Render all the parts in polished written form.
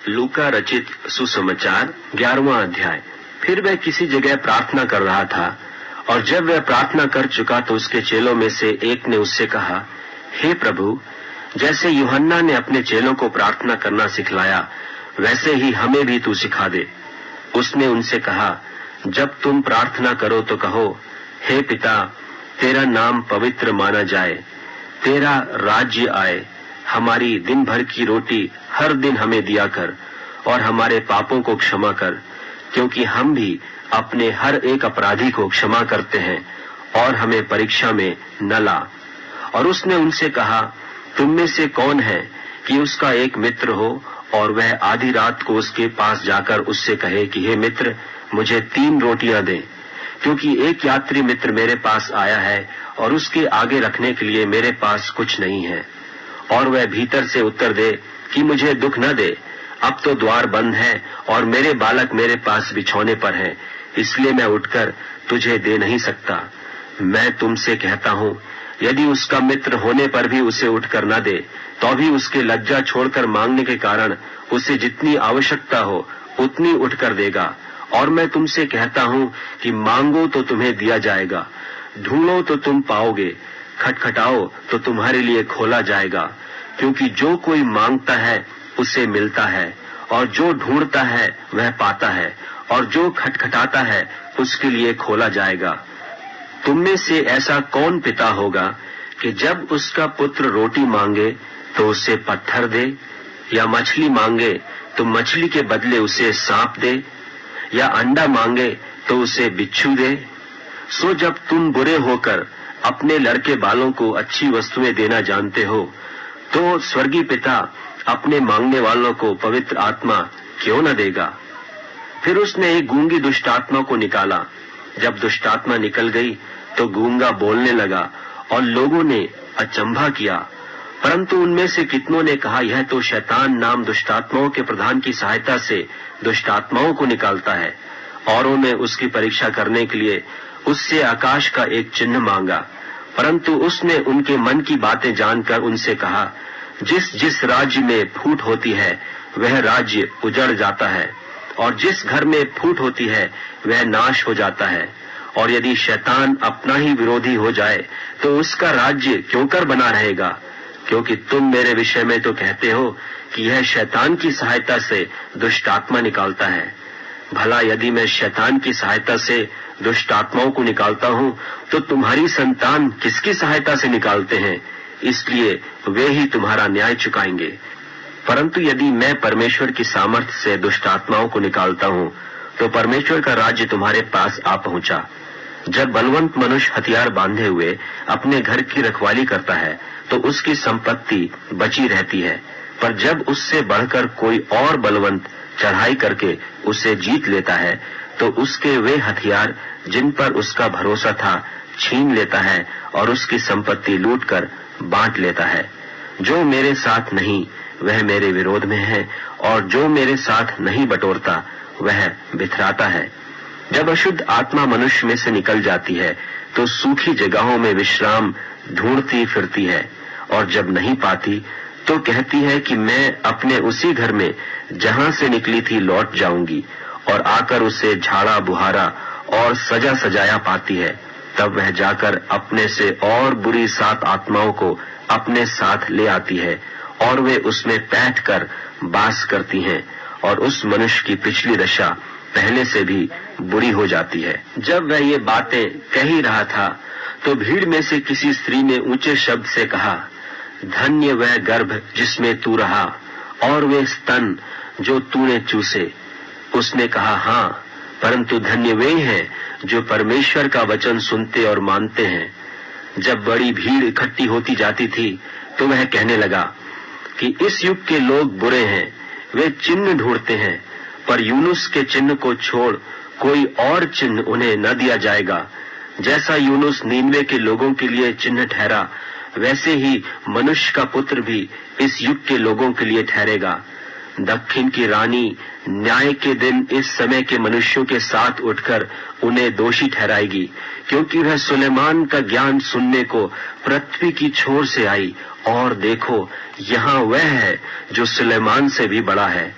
लूका रचित सुसमाचार 11वां अध्याय। फिर वह किसी जगह प्रार्थना कर रहा था, और जब वह प्रार्थना कर चुका तो उसके चेलों में से एक ने उससे कहा, हे प्रभु, जैसे यूहन्ना ने अपने चेलों को प्रार्थना करना सिखलाया, वैसे ही हमें भी तू सिखा दे। उसने उनसे कहा, जब तुम प्रार्थना करो तो कहो, हे पिता, तेरा नाम पवित्र माना जाए, तेरा राज्य आए, हमारी दिन भर की रोटी हर दिन हमें दिया कर, और हमारे पापों को क्षमा कर, क्योंकि हम भी अपने हर एक अपराधी को क्षमा करते हैं, और हमें परीक्षा में न ला। और उसने उनसे कहा, तुम में से कौन है कि उसका एक मित्र हो और वह आधी रात को उसके पास जाकर उससे कहे कि हे मित्र, मुझे 3 रोटियां दे, क्योंकि एक यात्री मित्र मेरे पास आया है और उसके आगे रखने के लिए मेरे पास कुछ नहीं है। और वह भीतर से उत्तर दे कि मुझे दुख न दे, अब तो द्वार बंद है और मेरे बालक मेरे पास बिछौने पर हैं, इसलिए मैं उठकर तुझे दे नहीं सकता। मैं तुमसे कहता हूँ, यदि उसका मित्र होने पर भी उसे उठकर न दे, तो भी उसके लज्जा छोड़कर मांगने के कारण उसे जितनी आवश्यकता हो उतनी उठकर देगा। और मैं तुमसे कहता हूँ कि मांगो तो तुम्हें दिया जाएगा, ढूंढो तो तुम पाओगे, खटखटाओ तो तुम्हारे लिए खोला जाएगा। क्योंकि जो कोई मांगता है उसे मिलता है, और जो ढूंढता है वह पाता है, और जो खटखटाता है उसके लिए खोला जाएगा। तुम में से ऐसा कौन पिता होगा कि जब उसका पुत्र रोटी मांगे तो उसे पत्थर दे, या मछली मांगे तो मछली के बदले उसे सांप दे, या अंडा मांगे तो उसे बिच्छू दे? सो जब तुम बुरे होकर अपने लड़के बालों को अच्छी वस्तुएं देना जानते हो, तो स्वर्गीय पिता अपने मांगने वालों को पवित्र आत्मा क्यों न देगा। फिर उसने एक गूंगी दुष्ट आत्मा को निकाला। जब दुष्ट आत्मा निकल गई तो गूंगा बोलने लगा, और लोगों ने अचंभा किया। परंतु उनमें से कितनों ने कहा, यह तो शैतान नाम दुष्ट आत्माओं के प्रधान की सहायता से दुष्ट आत्माओं को निकालता है। औरों ने उसकी परीक्षा करने के लिए उससे आकाश का एक चिन्ह मांगा। परंतु उसने उनके मन की बातें जानकर उनसे कहा, जिस जिस राज्य में फूट होती है वह राज्य उजड़ जाता है, और जिस घर में फूट होती है वह नाश हो जाता है। और यदि शैतान अपना ही विरोधी हो जाए तो उसका राज्य क्यों कर बना रहेगा? क्योंकि तुम मेरे विषय में तो कहते हो कि यह शैतान की सहायता से दुष्ट आत्मा निकालता है। भला यदि मैं शैतान की सहायता से दुष्ट आत्माओं को निकालता हूँ, तो तुम्हारी संतान किसकी सहायता से निकालते हैं? इसलिए वे ही तुम्हारा न्याय चुकाएंगे। परंतु यदि मैं परमेश्वर की सामर्थ्य से दुष्ट आत्माओं को निकालता हूँ, तो परमेश्वर का राज्य तुम्हारे पास आ पहुंचा। जब बलवंत मनुष्य हथियार बांधे हुए अपने घर की रखवाली करता है तो उसकी संपत्ति बची रहती है, पर जब उससे बढ़कर कोई और बलवंत चढ़ाई करके उसे जीत लेता है, तो उसके वे हथियार जिन पर उसका भरोसा था छीन लेता है और उसकी संपत्ति लूटकर बांट लेता है। जो मेरे साथ नहीं वह मेरे विरोध में है, और जो मेरे साथ नहीं बटोरता वह बिथराता है। जब अशुद्ध आत्मा मनुष्य में से निकल जाती है तो सूखी जगहों में विश्राम ढूंढती फिरती है, और जब नहीं पाती तो कहती है कि मैं अपने उसी घर में जहां से निकली थी लौट जाऊंगी, और आकर उसे झाड़ा बुहारा और सजा सजाया पाती है। तब वह जाकर अपने से और बुरी 7 आत्माओं को अपने साथ ले आती है, और वे उसमें बैठकर बास करती हैं, और उस मनुष्य की पिछली दशा पहले से भी बुरी हो जाती है। जब वह ये बातें कह ही रहा था तो भीड़ में से किसी स्त्री ने ऊंचे शब्द से कहा, धन्य वह गर्भ जिसमें तू रहा, और वे स्तन जो तूने चूसे। उसने कहा, हाँ, परंतु धन्य वे हैं जो परमेश्वर का वचन सुनते और मानते हैं। जब बड़ी भीड़ इकट्ठी होती जाती थी तो वह कहने लगा कि इस युग के लोग बुरे हैं, वे चिन्ह ढूंढते हैं, पर यूनुस के चिन्ह को छोड़ कोई और चिन्ह उन्हें न दिया जाएगा। जैसा यूनुस नीनवे के लोगों के लिए चिन्ह ठहरा, वैसे ही मनुष्य का पुत्र भी इस युग के लोगों के लिए ठहरेगा। दक्षिण की रानी न्याय के दिन इस समय के मनुष्यों के साथ उठकर उन्हें दोषी ठहराएगी, क्योंकि वह सुलेमान का ज्ञान सुनने को पृथ्वी की छोर से आई, और देखो यहाँ वह है जो सुलेमान से भी बड़ा है।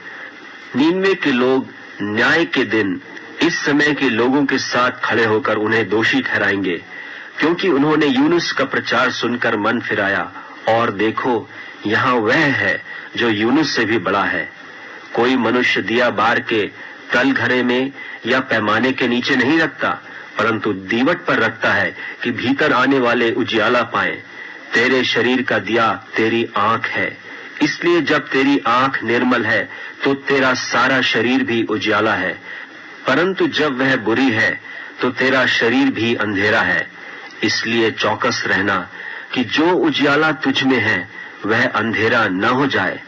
नीनवे के लोग न्याय के दिन इस समय के लोगों के साथ खड़े होकर उन्हें दोषी ठहराएंगे, क्योंकि उन्होंने यूनुस का प्रचार सुनकर मन फिराया, और देखो यहाँ वह है जो यूनुस से भी बड़ा है। कोई मनुष्य दिया बार के तल घरे में या पैमाने के नीचे नहीं रखता, परंतु दीवट पर रखता है कि भीतर आने वाले उजियाला पाएं। तेरे शरीर का दिया तेरी आंख है, इसलिए जब तेरी आंख निर्मल है तो तेरा सारा शरीर भी उजियाला है, परंतु जब वह बुरी है तो तेरा शरीर भी अंधेरा है। इसलिए चौकस रहना कि जो उजियाला तुझ में है वह अंधेरा न हो जाए।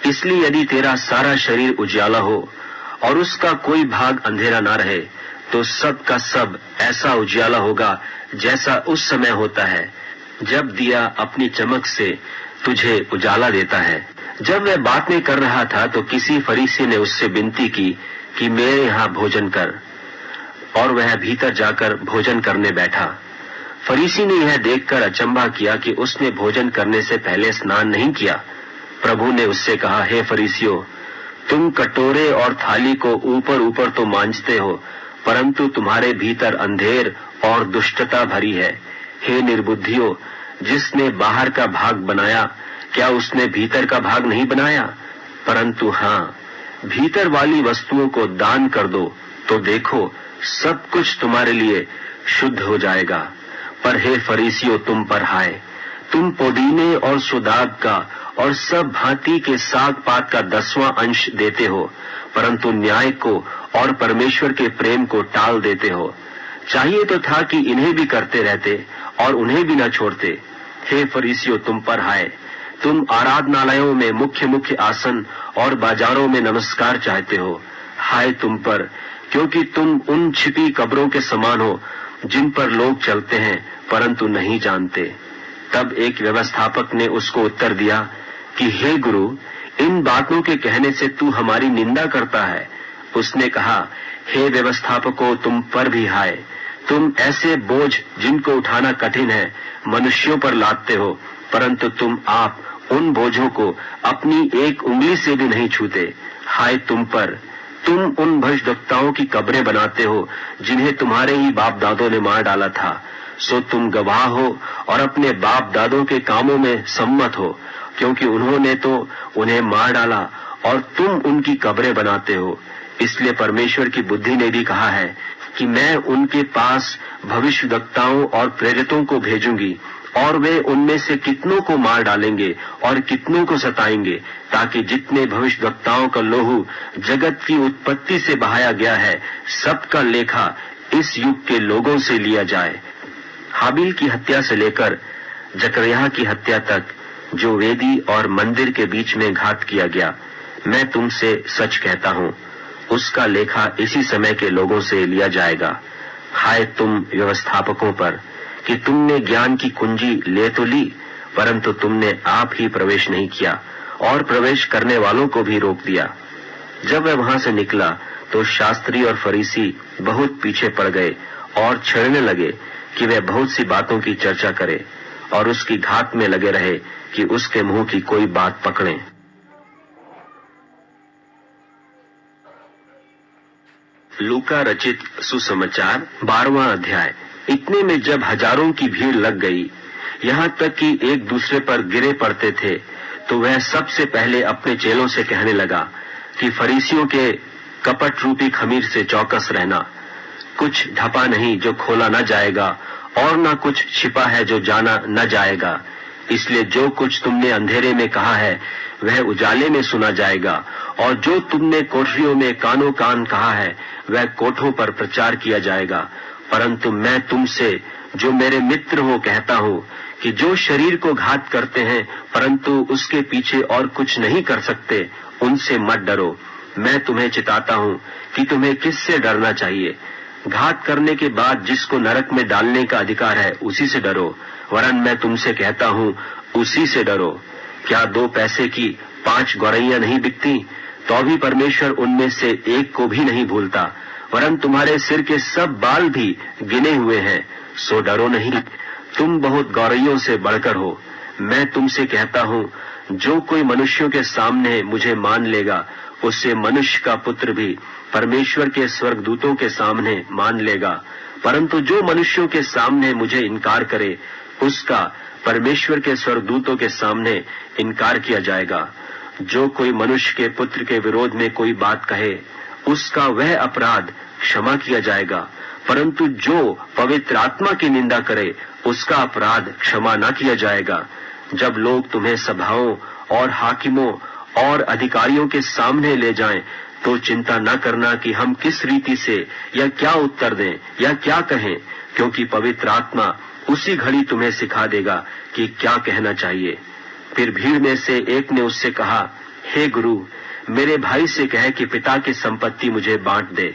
इसलिए यदि तेरा सारा शरीर उजियाला हो और उसका कोई भाग अंधेरा न रहे, तो सब का सब ऐसा उजियाला होगा जैसा उस समय होता है जब दिया अपनी चमक से तुझे उजाला देता है। जब वह बातें कर रहा था तो किसी फरीसी ने उससे विनती की कि मेरे यहाँ भोजन कर, और वह भीतर जाकर भोजन करने बैठा। फरीसी ने यह देखकर अचंभा किया कि उसने भोजन करने से पहले स्नान नहीं किया। प्रभु ने उससे कहा, हे फरीसियों, तुम कटोरे और थाली को ऊपर ऊपर तो मांजते हो, परंतु तुम्हारे भीतर अंधेर और दुष्टता भरी है। हे निर्बुद्धियों, जिसने बाहर का भाग बनाया, क्या उसने भीतर का भाग नहीं बनाया? परंतु हाँ, भीतर वाली वस्तुओं को दान कर दो, तो देखो सब कुछ तुम्हारे लिए शुद्ध हो जाएगा। पर हे फरीसियों, तुम पर हाय, तुम पुदीने और सुदाग का और सब भांति के साग पात का 10वां अंश देते हो, परंतु न्याय को और परमेश्वर के प्रेम को टाल देते हो। चाहिए तो था कि इन्हें भी करते रहते और उन्हें भी न छोड़ते। हे फरीसियों, तुम पर हाय, तुम आराधनालयों में मुख्य मुख्य आसन और बाजारों में नमस्कार चाहते हो। हाय तुम पर, क्योंकि तुम उन छिपी कब्रों के समान हो जिन पर लोग चलते हैं परंतु नहीं जानते। तब एक व्यवस्थापक ने उसको उत्तर दिया कि हे गुरु, इन बातों के कहने से तू हमारी निंदा करता है। उसने कहा, हे व्यवस्थापकों, तुम पर भी हाय, तुम ऐसे बोझ जिनको उठाना कठिन है मनुष्यों पर लादते हो, परंतु तुम आप उन बोझों को अपनी एक उंगली से भी नहीं छूते। हाय तुम पर, तुम उन भविष्यद्वक्ताओं की कब्रें बनाते हो जिन्हें तुम्हारे ही बाप दादों ने मार डाला था। सो तुम गवाह हो और अपने बाप दादों के कामों में सम्मत हो, क्योंकि उन्होंने तो उन्हें मार डाला और तुम उनकी कब्रें बनाते हो। इसलिए परमेश्वर की बुद्धि ने भी कहा है कि मैं उनके पास भविष्यद्वक्ताओं और प्रेरितों को भेजूंगी, और वे उनमें से कितनों को मार डालेंगे और कितनों को सताएंगे, ताकि जितने भविष्यद्वक्ताओं का लोहू जगत की उत्पत्ति से बहाया गया है, सबका लेखा इस युग के लोगों से लिया जाए। हाबिल की हत्या से लेकर जकरिया की हत्या तक जो वेदी और मंदिर के बीच में घात किया गया, मैं तुमसे सच कहता हूँ, उसका लेखा इसी समय के लोगों से लिया जाएगा। हाय तुम व्यवस्थापकों पर कि तुमने ज्ञान की कुंजी ले तो ली, परंतु तुमने आप ही प्रवेश नहीं किया और प्रवेश करने वालों को भी रोक दिया। जब वह वहां से निकला तो शास्त्री और फरीसी बहुत पीछे पड़ गए और छेड़ने लगे कि वह बहुत सी बातों की चर्चा करे, और उसकी घात में लगे रहे कि उसके मुंह की कोई बात पकड़ें। लूका रचित सुसमाचार 12वां अध्याय। इतने में जब हजारों की भीड़ लग गई, यहाँ तक कि एक दूसरे पर गिरे पड़ते थे, तो वह सबसे पहले अपने चेलों से कहने लगा कि फरीसियों के कपट रूपी खमीर से चौकस रहना। कुछ ढपा नहीं जो खोला न जाएगा, और न कुछ छिपा है जो जाना न जाएगा। इसलिए जो कुछ तुमने अंधेरे में कहा है वह उजाले में सुना जाएगा, और जो तुमने कोठरियों में कानो कान कहा है वह कोठों पर प्रचार किया जाएगा। परंतु मैं तुमसे जो मेरे मित्र हो कहता हूँ कि जो शरीर को घात करते हैं परंतु उसके पीछे और कुछ नहीं कर सकते, उनसे मत डरो। मैं तुम्हें चिताता हूँ कि तुम्हें किससे डरना चाहिए। घात करने के बाद जिसको नरक में डालने का अधिकार है उसी से डरो, वरन मैं तुमसे कहता हूँ उसी से डरो। क्या 2 पैसे की 5 गौरैया नहीं बिकती, तो भी परमेश्वर उनमें से एक को भी नहीं भूलता, वरन तुम्हारे सिर के सब बाल भी गिने हुए हैं। सो डरो नहीं, तुम बहुत गौरैयों से बढ़कर हो। मैं तुमसे कहता हूँ, जो कोई मनुष्यों के सामने मुझे मान लेगा उसे मनुष्य का पुत्र भी परमेश्वर के स्वर्गदूतों के सामने मान लेगा। परंतु जो मनुष्यों के सामने मुझे इनकार करे, उसका परमेश्वर के स्वर्गदूतों के सामने इनकार किया जाएगा। जो कोई मनुष्य के पुत्र के विरोध में कोई बात कहे, उसका वह अपराध क्षमा किया जाएगा, परंतु जो पवित्र आत्मा की निंदा करे, उसका अपराध क्षमा न किया जाएगा। जब लोग तुम्हें सभाओं और हाकिमों और अधिकारियों के सामने ले जाएं, तो चिंता न करना कि हम किस रीति से या क्या उत्तर दें या क्या कहें, क्योंकि पवित्र आत्मा उसी घड़ी तुम्हें सिखा देगा कि क्या कहना चाहिए। फिर भीड़ में से एक ने उससे कहा, हे गुरु, मेरे भाई से कह कि पिता की संपत्ति मुझे बांट दे।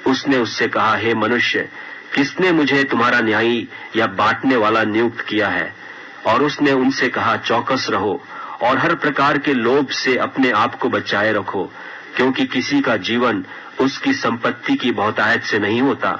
उसने उससे कहा, हे मनुष्य, किसने मुझे तुम्हारा न्यायी या बांटने वाला नियुक्त किया है? और उसने उनसे कहा, चौकस रहो और हर प्रकार के लोभ से अपने आप को बचाए रखो, क्योंकि किसी का जीवन उसकी संपत्ति की बहुतायत से नहीं होता।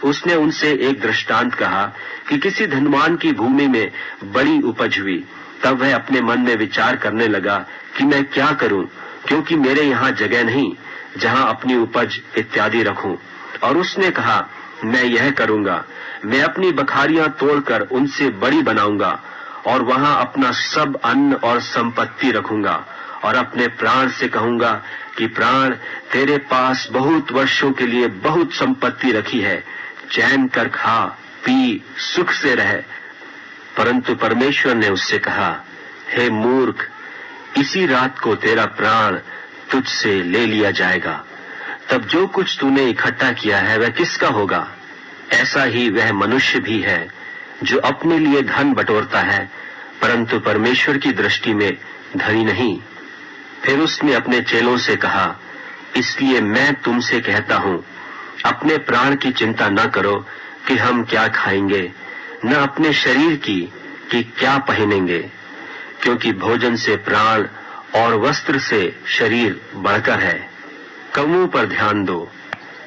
उसने उनसे एक दृष्टांत कहा कि किसी धनवान की भूमि में बड़ी उपज हुई। तब वह अपने मन में विचार करने लगा कि मैं क्या करूं, क्योंकि मेरे यहाँ जगह नहीं जहाँ अपनी उपज इत्यादि रखूं। और उसने कहा, मैं यह करूंगा, मैं अपनी बखारियां तोड़कर उनसे बड़ी बनाऊंगा और वहां अपना सब अन्न और संपत्ति रखूंगा और अपने प्राण से कहूंगा कि प्राण, तेरे पास बहुत वर्षों के लिए बहुत संपत्ति रखी है, चैन कर खा पी सुख से रह। परंतु परमेश्वर ने उससे कहा, हे मूर्ख, इसी रात को तेरा प्राण तुझसे ले लिया जाएगा। तब जो कुछ तूने इकट्ठा किया है वह किसका होगा? ऐसा ही वह मनुष्य भी है जो अपने लिए धन बटोरता है, परंतु परमेश्वर की दृष्टि में धनी नहीं। फिर उसने अपने चेलों से कहा, इसलिए मैं तुमसे कहता हूं, अपने प्राण की चिंता न करो कि हम क्या खाएंगे, न अपने शरीर की कि क्या पहनेंगे, क्योंकि भोजन से प्राण और वस्त्र से शरीर बढ़कर है। कौवों पर ध्यान दो,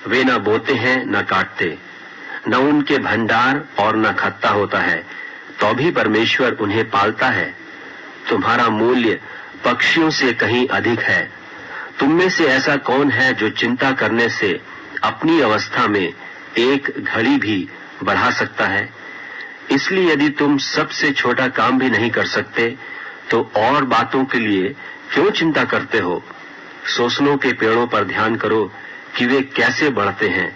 वे न बोते हैं न काटते, न उनके भंडार और न खत्ता होता है, तो भी परमेश्वर उन्हें पालता है। तुम्हारा मूल्य पक्षियों से कहीं अधिक है। तुम में से ऐसा कौन है जो चिंता करने से अपनी अवस्था में एक घड़ी भी बढ़ा सकता है? इसलिए यदि तुम सबसे छोटा काम भी नहीं कर सकते, तो और बातों के लिए क्यों चिंता करते हो? सोसनों के पेड़ों पर ध्यान करो कि वे कैसे बढ़ते हैं।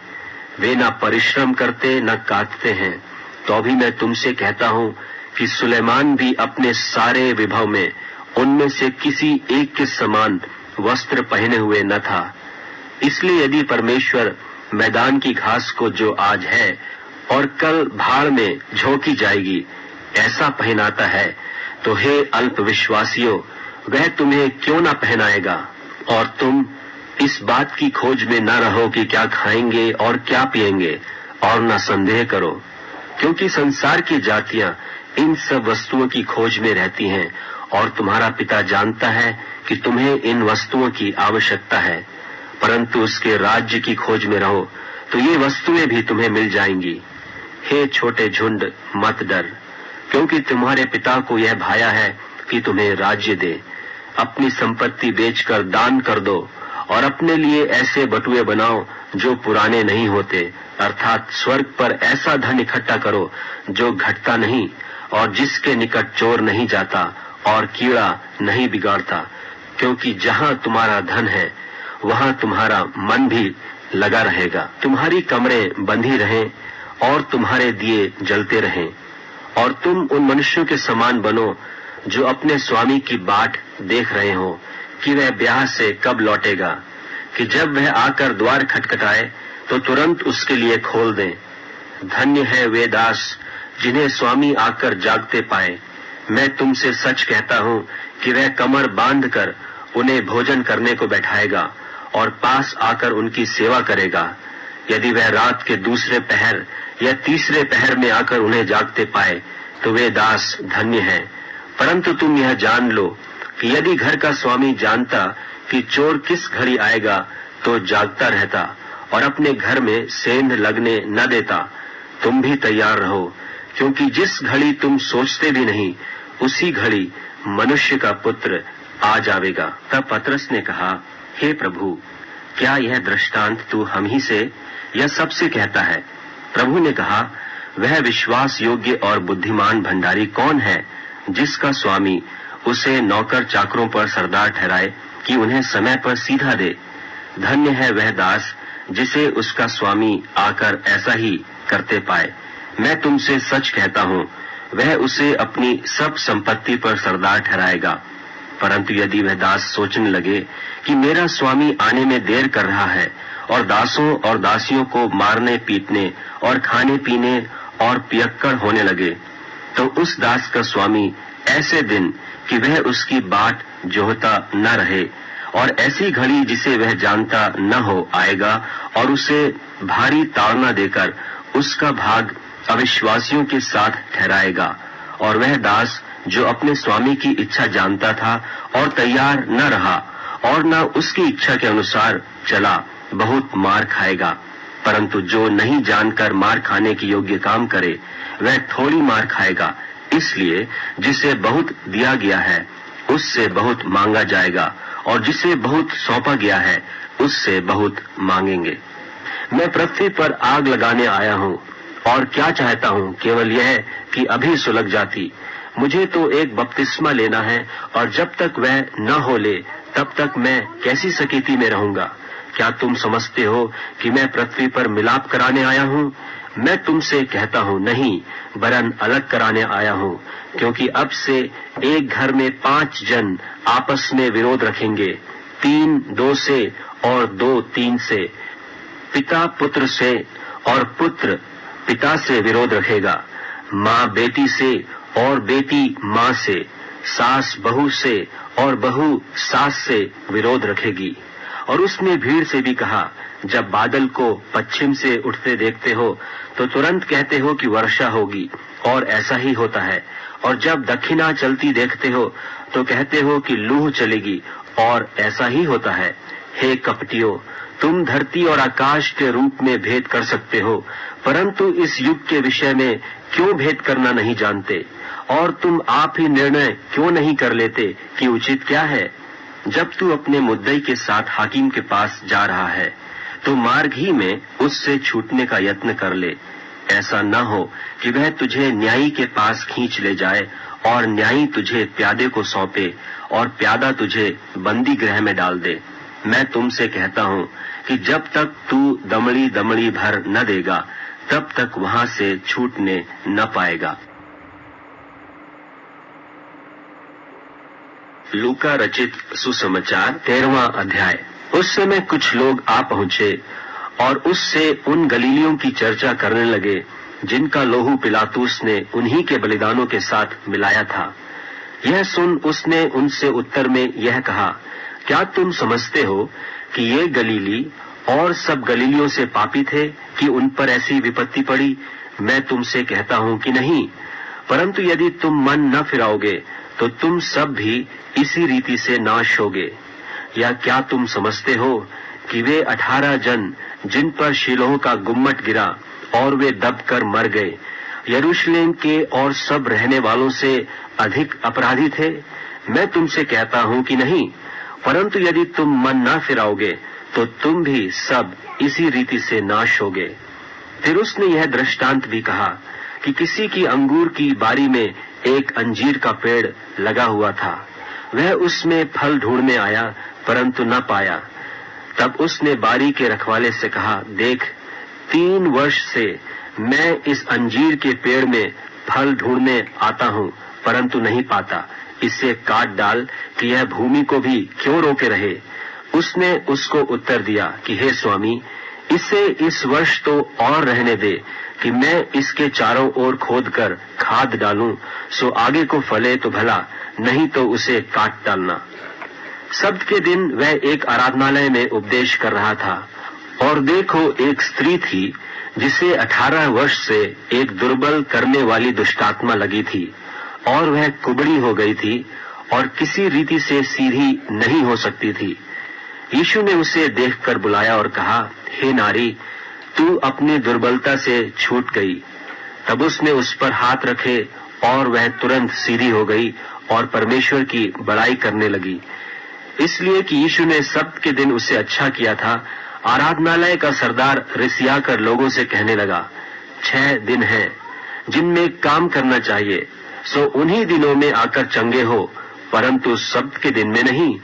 वे न परिश्रम करते न काटते हैं, तो भी मैं तुमसे कहता हूं कि सुलेमान भी अपने सारे विभव में उनमें से किसी एक के समान वस्त्र पहने हुए न था। इसलिए यदि परमेश्वर मैदान की घास को जो आज है और कल भाड़ में झोंकी जाएगी ऐसा पहनाता है, तो हे अल्प विश्वासियों, वह तुम्हें क्यों न पहनाएगा? और तुम इस बात की खोज में न रहो कि क्या खाएंगे और क्या पिएंगे, और न संदेह करो, क्योंकि संसार की जातियां इन सब वस्तुओं की खोज में रहती हैं, और तुम्हारा पिता जानता है कि तुम्हें इन वस्तुओं की आवश्यकता है। परंतु उसके राज्य की खोज में रहो, तो ये वस्तुएं भी तुम्हें मिल जाएंगी। हे छोटे झुंड, मत डर, क्योंकि तुम्हारे पिता को यह भाया है कि तुम्हें राज्य दे। अपनी संपत्ति बेचकर दान कर दो और अपने लिए ऐसे बटुए बनाओ जो पुराने नहीं होते, अर्थात स्वर्ग पर ऐसा धन इकट्ठा करो जो घटता नहीं और जिसके निकट चोर नहीं जाता और कीड़ा नहीं बिगाड़ता, क्योंकि जहां तुम्हारा धन है वहां तुम्हारा मन भी लगा रहेगा। तुम्हारी कमरें बंधी रहें और तुम्हारे दिए जलते रहें, और तुम उन मनुष्यों के समान बनो जो अपने स्वामी की बाट देख रहे हो कि वह ब्याह से कब लौटेगा, कि जब वह आकर द्वार खटखटाए तो तुरंत उसके लिए खोल दें। धन्य है वे दास जिन्हें स्वामी आकर जागते पाए। मैं तुमसे सच कहता हूं कि वह कमर बांधकर उन्हें भोजन करने को बैठाएगा और पास आकर उनकी सेवा करेगा। यदि वह रात के दूसरे पहर या तीसरे पहर में आकर उन्हें जागते पाए तो वे दास धन्य हैं। परंतु तुम यह जान लो कि यदि घर का स्वामी जानता कि चोर किस घड़ी आएगा तो जागता रहता और अपने घर में सेंध लगने न देता। तुम भी तैयार रहो, क्योंकि जिस घड़ी तुम सोचते भी नहीं उसी घड़ी मनुष्य का पुत्र आ जाएगा। तब पतरस ने कहा, हे प्रभु, क्या यह दृष्टांत तू हम ही से या सबसे कहता है? प्रभु ने कहा, वह विश्वास योग्य और बुद्धिमान भंडारी कौन है जिसका स्वामी उसे नौकर चाकरों पर सरदार ठहराए कि उन्हें समय पर सीधा दे। धन्य है वह दास जिसे उसका स्वामी आकर ऐसा ही करते पाए। मैं तुमसे सच कहता हूँ, वह उसे अपनी सब संपत्ति पर सरदार ठहराएगा। परंतु यदि वह दास सोचने लगे कि मेरा स्वामी आने में देर कर रहा है और दासों और दासियों को मारने पीटने और खाने पीने और पियक्कड़ होने लगे, तो उस दास का स्वामी ऐसे दिन कि वह उसकी बाट जोहता न रहे और ऐसी घड़ी जिसे वह जानता न हो आएगा और उसे भारी ताड़ना देकर उसका भाग अविश्वासियों के साथ ठहराएगा। और वह दास जो अपने स्वामी की इच्छा जानता था और तैयार न रहा और न उसकी इच्छा के अनुसार चला, बहुत मार खाएगा। परंतु जो नहीं जानकर मार खाने की योग्य काम करे, वह थोड़ी मार खाएगा। इसलिए जिसे बहुत दिया गया है उससे बहुत मांगा जाएगा और जिसे बहुत सौंपा गया है उससे बहुत मांगेंगे। मैं पृथ्वी पर आग लगाने आया हूँ और क्या चाहता हूँ केवल यह कि अभी सुलग जाती। मुझे तो एक बपतिस्मा लेना है और जब तक वह न हो ले तब तक मैं कैसी सकीती में रहूंगा। क्या तुम समझते हो कि मैं पृथ्वी पर मिलाप कराने आया हूँ? मैं तुमसे कहता हूँ नहीं, वरन अलग कराने आया हूँ, क्योंकि अब से एक घर में 5 जन आपस में विरोध रखेंगे, 3 2 से और 2 3 से, पिता पुत्र से और पुत्र पिता से विरोध रखेगा, माँ बेटी से और बेटी माँ से, सास बहू से और बहू सास से विरोध रखेगी। और उसने भीड़ से भी कहा, जब बादल को पश्चिम से उठते देखते हो तो तुरंत कहते हो कि वर्षा होगी और ऐसा ही होता है, और जब दक्षिणा चलती देखते हो तो कहते हो कि लूह चलेगी और ऐसा ही होता है। हे कपटियों, तुम धरती और आकाश के रूप में भेद कर सकते हो, परंतु इस युग के विषय में क्यों भेद करना नहीं जानते? और तुम आप ही निर्णय क्यों नहीं कर लेते कि उचित क्या है? जब तू अपने मुद्दई के साथ हाकिम के पास जा रहा है तो मार्ग ही में उससे छूटने का यत्न कर ले। ऐसा न हो कि वह तुझे न्यायी के पास खींच ले जाए और न्यायी तुझे प्यादे को सौंपे और प्यादा तुझे बंदी गृह में डाल दे। मैं तुमसे कहता हूँ कि जब तक तू दमड़ी दमड़ी भर न देगा तब तक वहां से छूटने न पाएगा। लूका रचित सुसमाचार 13वां अध्याय। उस समय कुछ लोग आ पहुंचे और उससे उन गलीलियों की चर्चा करने लगे जिनका लोहू पिलातुस ने उन्हीं के बलिदानों के साथ मिलाया था। यह सुन उसने उनसे उत्तर में यह कहा, क्या तुम समझते हो कि ये गलीली और सब गलीलियों से पापी थे कि उन पर ऐसी विपत्ति पड़ी? मैं तुमसे कहता हूं कि नहीं, परंतु यदि तुम मन न फिराओगे तो तुम सब भी इसी रीति से नाश होगे। या क्या तुम समझते हो कि वे 18 जन जिन पर शीलोह का गुम्मट गिरा और वे दबकर मर गए, यरूशलेम के और सब रहने वालों से अधिक अपराधी थे? मैं तुमसे कहता हूं कि नहीं, परंतु यदि तुम मन न फिराओगे तो तुम भी सब इसी रीति से नाश होगे। फिर उसने यह दृष्टांत भी कहा कि किसी की अंगूर की बारी में एक अंजीर का पेड़ लगा हुआ था। वह उसमें फल ढूंढने आया परंतु न पाया। तब उसने बारी के रखवाले से कहा, देख, 3 वर्ष से मैं इस अंजीर के पेड़ में फल ढूंढने आता हूँ परंतु नहीं पाता। इसे काट डाल कि यह भूमि को भी क्यों रोके रहे। उसने उसको उत्तर दिया कि हे स्वामी, इसे इस वर्ष तो और रहने दे कि मैं इसके चारों ओर खोदकर खाद डालूं, सो आगे को फले तो भला, नहीं तो उसे काट डालना। सब्त के दिन वह एक आराधनालय में उपदेश कर रहा था और देखो, एक स्त्री थी जिसे 18 वर्ष से एक दुर्बल करने वाली दुष्टात्मा लगी थी और वह कुबड़ी हो गई थी और किसी रीति से सीधी नहीं हो सकती थी। यीशु ने उसे देखकर बुलाया और कहा, हे नारी, तू अपनी दुर्बलता से छूट गई। तब उसने उस पर हाथ रखे और वह तुरंत सीधी हो गई और परमेश्वर की बड़ाई करने लगी। इसलिए कि यीशु ने सब्त के दिन उसे अच्छा किया था। आराधनालय का सरदार रिसिया कर लोगों से कहने लगा, 6 दिन हैं जिनमें काम करना चाहिए, सो उन्हीं दिनों में आकर चंगे हो, परंतु सब्त के दिन में नहीं।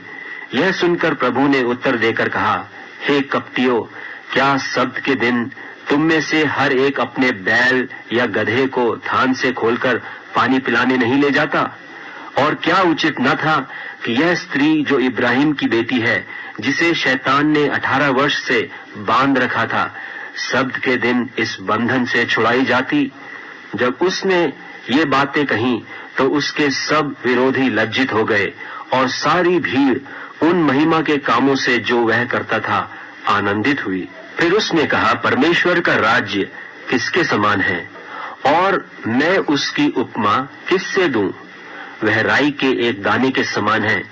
यह सुनकर प्रभु ने उत्तर देकर कहा, हे कपटियों, क्या सब्त के दिन तुम में से हर एक अपने बैल या गधे को थान से खोलकर पानी पिलाने नहीं ले जाता? और क्या उचित न था कि यह स्त्री जो इब्राहिम की बेटी है, जिसे शैतान ने 18 वर्ष से बांध रखा था, सब्त के दिन इस बंधन से छुड़ाई जाती? जब उसने ये बातें कहीं तो उसके सब विरोधी लज्जित हो गए और सारी भीड़ उन महिमा के कामों से जो वह करता था आनंदित हुई। फिर उसने कहा, परमेश्वर का राज्य किसके समान है और मैं उसकी उपमा किससे दूं? वह राई के एक दाने के समान है,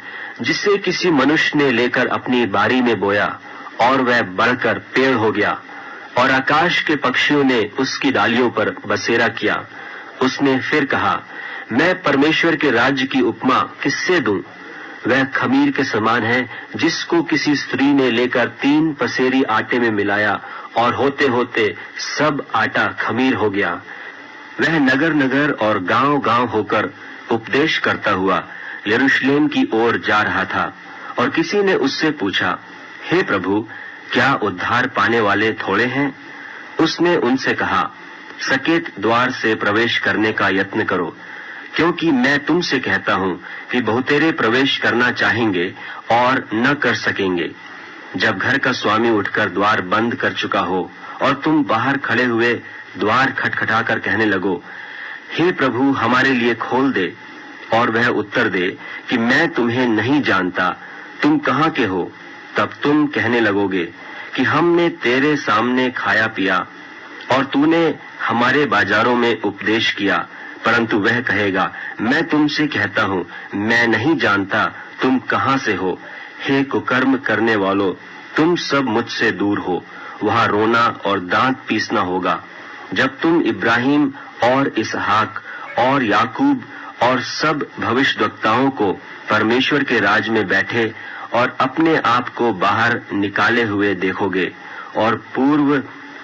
जिसे किसी मनुष्य ने लेकर अपनी बारी में बोया और वह बढ़कर पेड़ हो गया और आकाश के पक्षियों ने उसकी डालियों पर बसेरा किया। उसने फिर कहा, मैं परमेश्वर के राज्य की उपमा किससे दूं? वह खमीर के समान है, जिसको किसी स्त्री ने लेकर 3 पसेरी आटे में मिलाया और होते होते सब आटा खमीर हो गया। वह नगर नगर और गांव गांव होकर उपदेश करता हुआ यरूशलेम की ओर जा रहा था। और किसी ने उससे पूछा, हे प्रभु, क्या उद्धार पाने वाले थोड़े हैं? उसने उनसे कहा, सकेत द्वार से प्रवेश करने का यत्न करो, क्योंकि मैं तुमसे कहता हूं कि बहुतेरे प्रवेश करना चाहेंगे और न कर सकेंगे। जब घर का स्वामी उठकर द्वार बंद कर चुका हो और तुम बाहर खड़े हुए द्वार खटखटाकर कहने लगो, हे प्रभु, हमारे लिए खोल दे, और वह उत्तर दे कि मैं तुम्हें नहीं जानता, तुम कहाँ के हो? तब तुम कहने लगोगे कि हमने तेरे सामने खाया पिया और तूने हमारे बाजारों में उपदेश किया। परंतु वह कहेगा, मैं तुमसे कहता हूं, मैं नहीं जानता, तुम कहां से हो? हे कुकर्म करने वालों, तुम सब मुझसे दूर हो। वहां रोना और दांत पीसना होगा, जब तुम इब्राहिम और इसहाक और याकूब और सब भविष्यद्वक्ताओं को परमेश्वर के राज में बैठे और अपने आप को बाहर निकाले हुए देखोगे। और पूर्व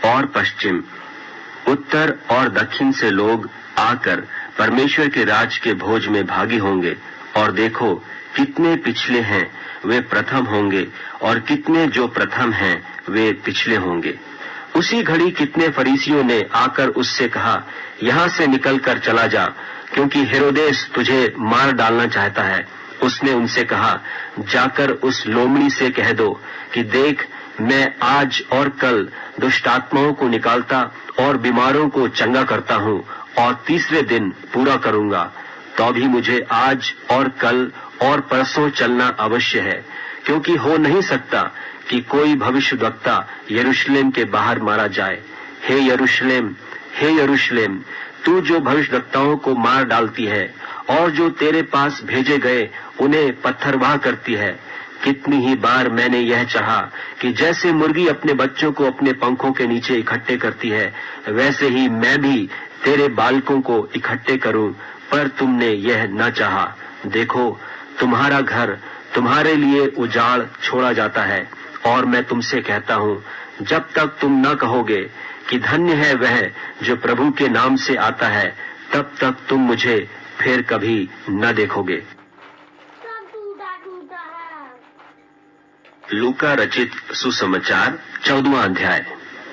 और पश्चिम, उत्तर और दक्षिण से लोग आकर परमेश्वर के राज के भोज में भागी होंगे। और देखो, कितने पिछले हैं वे प्रथम होंगे, और कितने जो प्रथम हैं वे पिछले होंगे। उसी घड़ी कितने फरीसियों ने आकर उससे कहा, यहाँ से निकल कर चला जा, क्योंकि हेरोदेस तुझे मार डालना चाहता है। उसने उनसे कहा, जाकर उस लोमड़ी से कह दो कि देख, मैं आज और कल दुष्टात्माओं को निकालता और बीमारों को चंगा करता हूँ, और तीसरे दिन पूरा करूंगा। तो भी मुझे आज और कल और परसों चलना अवश्य है, क्योंकि हो नहीं सकता कि कोई भविष्यद्वक्ता यरूशलेम के बाहर मारा जाए। हे यरूशलेम, हे यरूशलेम, तू जो भविष्यद्वक्ताओं को मार डालती है और जो तेरे पास भेजे गए उन्हें पत्थरवाह करती है। कितनी ही बार मैंने यह चाहा कि जैसे मुर्गी अपने बच्चों को अपने पंखों के नीचे इकट्ठे करती है, वैसे ही मैं भी तेरे बालकों को इकट्ठे करूं, पर तुमने यह न चाहा। देखो, तुम्हारा घर तुम्हारे लिए उजाड़ छोड़ा जाता है। और मैं तुमसे कहता हूं, जब तक तुम न कहोगे कि धन्य है वह जो प्रभु के नाम से आता है, तब तक तुम मुझे फिर कभी न देखोगे। लूका रचित सुसमाचार 14वां अध्याय।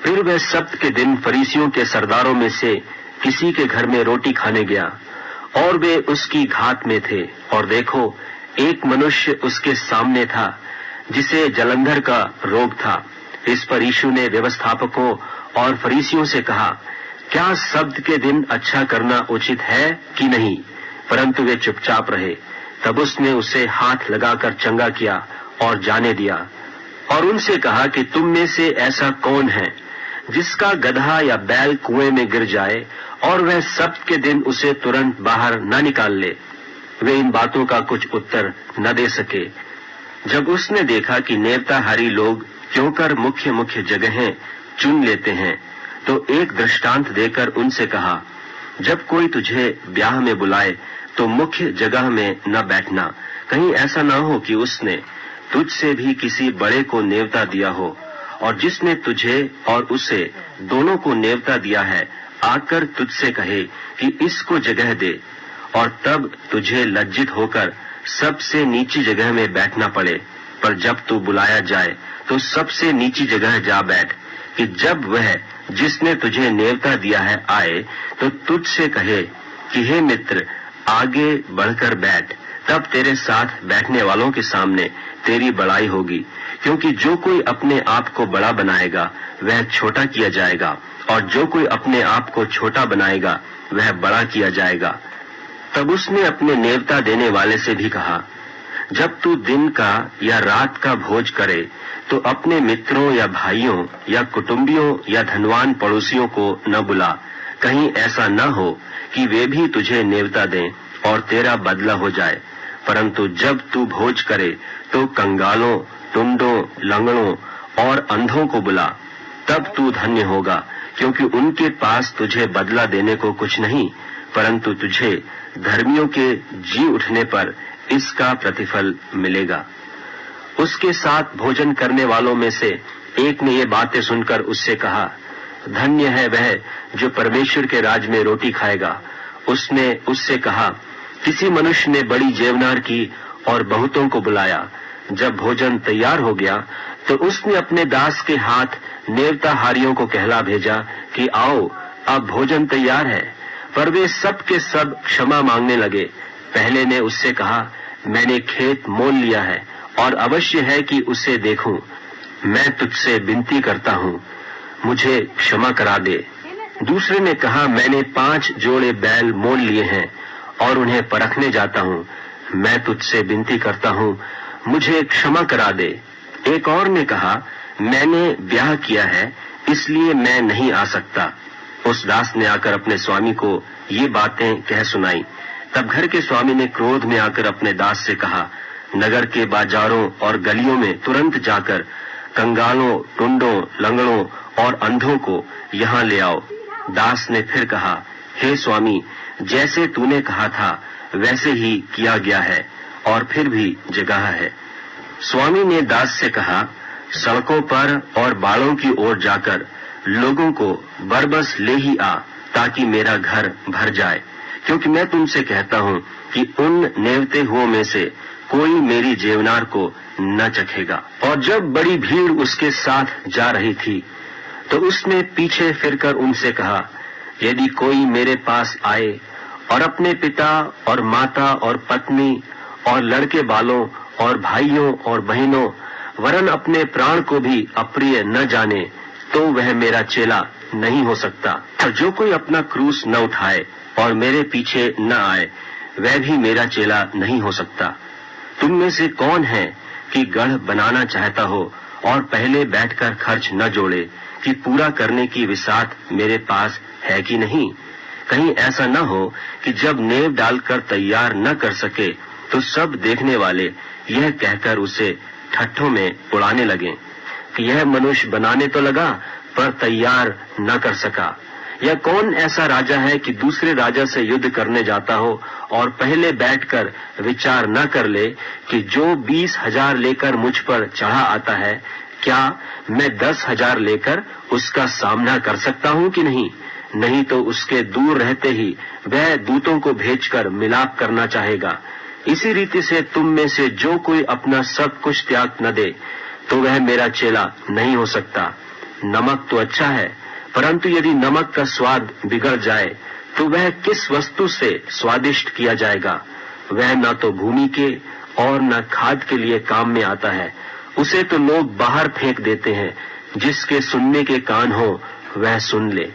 फिर वह सब्त के दिन फरीसियों के सरदारों में से किसी के घर में रोटी खाने गया, और वे उसकी घात में थे। और देखो, एक मनुष्य उसके सामने था जिसे जलंधर का रोग था। इस पर यीशु ने व्यवस्थापकों और फरीसियों से कहा, क्या सब्त के दिन अच्छा करना उचित है कि नहीं? परंतु वे चुपचाप रहे। तब उसने उसे हाथ लगाकर चंगा किया और जाने दिया। और उनसे कहा कि तुम में से ऐसा कौन है जिसका गधा या बैल कुएं में गिर जाए और वह सब्त के दिन उसे तुरंत बाहर न निकाल ले? वे इन बातों का कुछ उत्तर न दे सके। जब उसने देखा कि नेवताहारी लोग क्यों कर मुख्य मुख्य जगहें चुन लेते हैं, तो एक दृष्टांत देकर उनसे कहा, जब कोई तुझे ब्याह में बुलाए तो मुख्य जगह में न बैठना, कहीं ऐसा न हो कि उसने तुझसे भी किसी बड़े को नेवता दिया हो, और जिसने तुझे और उसे दोनों को नेवता दिया है आकर तुझसे कहे कि इसको जगह दे, और तब तुझे लज्जित होकर सबसे नीची जगह में बैठना पड़े। पर जब तू बुलाया जाए तो सबसे नीची जगह जा बैठ, कि जब वह जिसने तुझे नेवता दिया है आए तो तुझसे कहे कि हे मित्र, आगे बढ़कर बैठ। तब तेरे साथ बैठने वालों के सामने तेरी बड़ाई होगी, क्योंकि जो कोई अपने आप को बड़ा बनाएगा वह छोटा किया जाएगा, और जो कोई अपने आप को छोटा बनाएगा वह बड़ा किया जाएगा। तब उसने अपने नेवता देने वाले से भी कहा, जब तू दिन का या रात का भोज करे तो अपने मित्रों या भाइयों या कुटुंबियों या धनवान पड़ोसियों को न बुला, कहीं ऐसा न हो कि वे भी तुझे नेवता दें और तेरा बदला हो जाए। परंतु जब तू भोज करे तो कंगालों, टुंडों, लंगड़ों और अंधों को बुला, तब तू धन्य होगा, क्योंकि उनके पास तुझे बदला देने को कुछ नहीं, परंतु तुझे धर्मियों के जी उठने पर इसका प्रतिफल मिलेगा। उसके साथ भोजन करने वालों में से एक ने ये बातें सुनकर उससे कहा, धन्य है वह जो परमेश्वर के राज में रोटी खाएगा। उसने उससे कहा, किसी मनुष्य ने बड़ी जेवनार की और बहुतों को बुलाया। जब भोजन तैयार हो गया तो उसने अपने दास के हाथ नेवताहारियों को कहला भेजा कि आओ, अब भोजन तैयार है। पर वे सब के सब क्षमा मांगने लगे। पहले ने उससे कहा, मैंने खेत मोल लिया है और अवश्य है कि उसे देखूं। मैं तुझसे विनती करता हूँ, मुझे क्षमा करा दे। दूसरे ने कहा, मैंने 5 जोड़े बैल मोल लिए हैं और उन्हें परखने जाता हूँ। मैं तुझसे विनती करता हूँ, मुझे क्षमा करा दे। एक और ने कहा, मैंने ब्याह किया है इसलिए मैं नहीं आ सकता। उस दास ने आकर अपने स्वामी को ये बातें कह सुनाई। तब घर के स्वामी ने क्रोध में आकर अपने दास से कहा, नगर के बाजारों और गलियों में तुरंत जाकर कंगालों, टुंडों, लंगड़ों और अंधों को यहाँ ले आओ। दास ने फिर कहा, हे स्वामी, जैसे तूने कहा था वैसे ही किया गया है और फिर भी जगह है। स्वामी ने दास से कहा, सड़कों पर और बाड़ों की ओर जाकर लोगों को बरबस ले ही आ, ताकि मेरा घर भर जाए, क्योंकि मैं तुमसे कहता हूँ कि उन नेवते हुओं में से कोई मेरी जेवनार को न चखेगा। और जब बड़ी भीड़ उसके साथ जा रही थी तो उसने पीछे फिरकर उनसे कहा, यदि कोई मेरे पास आए और अपने पिता और माता और पत्नी और लड़के बालों और भाइयों और बहनों वरन अपने प्राण को भी अप्रिय न जाने, तो वह मेरा चेला नहीं हो सकता। और जो कोई अपना क्रूस न उठाए और मेरे पीछे न आए, वह भी मेरा चेला नहीं हो सकता। तुम में से कौन है कि गढ़ बनाना चाहता हो और पहले बैठकर खर्च न जोड़े कि पूरा करने की विसात मेरे पास है कि नहीं? कहीं ऐसा न हो कि जब नेव डालकर तैयार न कर सके तो सब देखने वाले यह कहकर उसे ठट्ठों में उड़ाने लगे कि यह मनुष्य बनाने तो लगा पर तैयार न कर सका। यह कौन ऐसा राजा है कि दूसरे राजा से युद्ध करने जाता हो और पहले बैठकर विचार न कर ले कि जो 20,000 लेकर मुझ पर चढ़ा आता है, क्या मैं 10,000 लेकर उसका सामना कर सकता हूँ कि नहीं? नहीं तो उसके दूर रहते ही वह दूतों को भेजकर मिलाप करना चाहेगा। इसी रीति से तुम में से जो कोई अपना सब कुछ त्याग न दे, तो वह मेरा चेला नहीं हो सकता। नमक तो अच्छा है, परंतु यदि नमक का स्वाद बिगड़ जाए तो वह किस वस्तु से स्वादिष्ट किया जाएगा? वह न तो भूमि के और न खाद के लिए काम में आता है। उसे तो लोग बाहर फेंक देते हैं। जिसके सुनने के कान हो वह सुन ले।